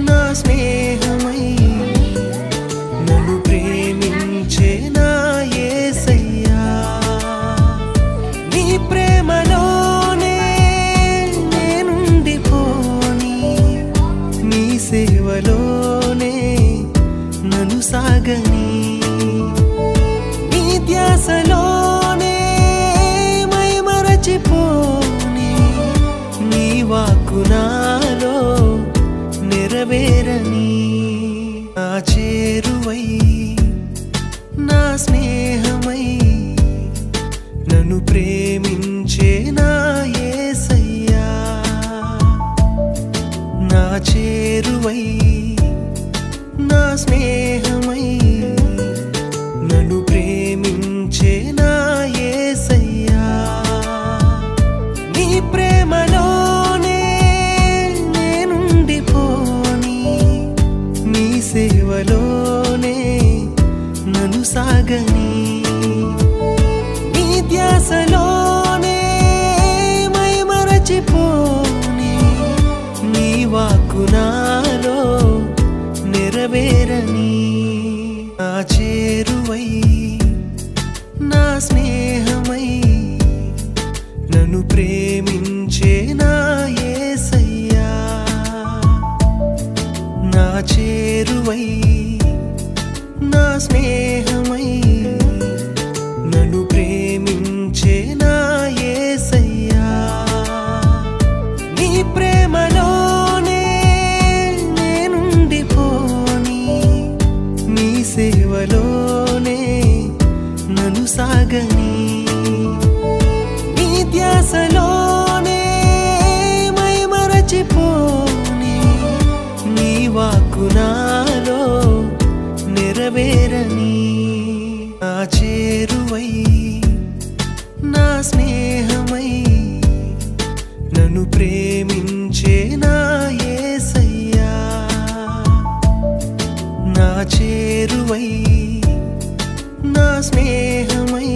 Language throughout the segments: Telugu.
నా స్నేహమై నన్ను ప్రేమించే నా యేసయ్యా నీ ప్రేమలోనే నేనుండిపోని నీ సేవలోనే నన్ను సాగని నీ ధ్యాసలోనే మైమరచిపోని నీ వాక్కు నాలో నెరవేరని నా చేరువై నా స్నేహమై నన్ను ప్రేమించే నా యేసయ్యా నా చేరువై నా స్నేహమై నన్ను ప్రేమించే నా యేసయ్యా నీ ప్రేమలోనే నేనుండిపోని నీ సేవలోనే నన్ను సాగని నీ ధ్యాసలోనే మైమరచిపోని నీ వాక్కు నాలో నెరవేరని నా చేరువై నా స్నేహమై నన్ను ప్రేమించే నా యేసయ్యా నా చేరువై నా స్నేహమై నన్ను ప్రేమించే నా యేసయ్యా నీ ప్రేమలోనే నేనుండిపోని నీ సేవలోనే నన్ను సాగని నీ ధ్యాసలోనే మైమరచిపోని నీ వాక్కు నాలో నెరవేరని నా చేరువై నా స్నేహమై నన్ను ప్రేమించే నా యేసయ్యా నా చేరువై నా స్నేహమై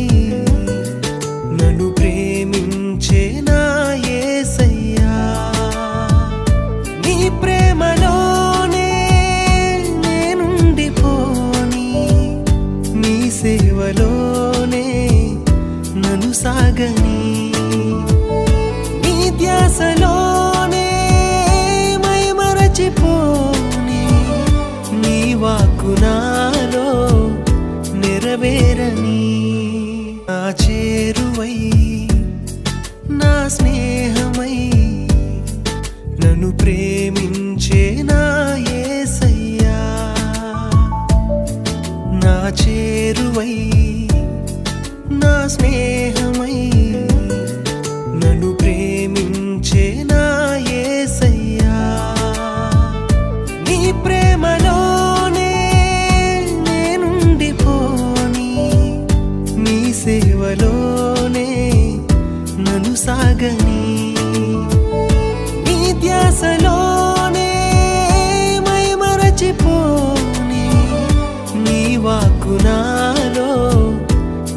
నన్ను ప్రేమించే నా యేసయ్యా నీ ప్రేమలోనే నేనుండిపోని నీ సేవలోనే నన్ను సాగని నీ ధ్యాసలోనే మైమరచిపోని నీ వాక్కు నాలో నెరవేరని నా చేరువై నా స్నేహమై నన్ను ప్రేమించే నా యేసయ్యా నా చేరువై నా స్నేహమై నన్ను ప్రేమించే నా యేసయ్యా నీ ప్రేమలోనే నేనుండిపోని నీ సేవలోనే నన్ను సాగని నీ ధ్యాసలోనే మైమరచిపోని నీ వాక్కు నాలో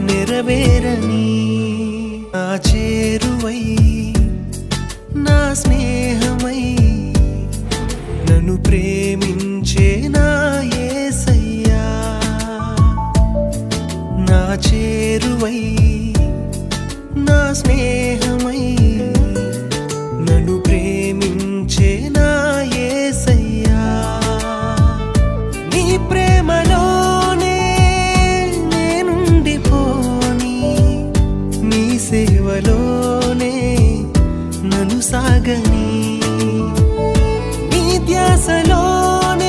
నెరవేరని నా చేరువై నా స్నేహమై నన్ను ప్రేమించే నా యేసయ్యా నా చేరువై నా స్నేహమై నన్ను ప్రేమించే నా యేసయ్యా నీ ప్రేమలోనే నేనుండిపోని నీ సేవలోనే నన్ను సాగని నీ ధ్యాసలోనే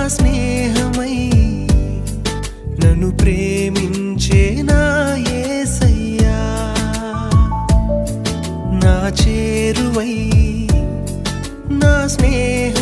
స్నేహమై నన్ను ప్రేమించే నా యేసయ్యా నా చేరువై నా స్నేహ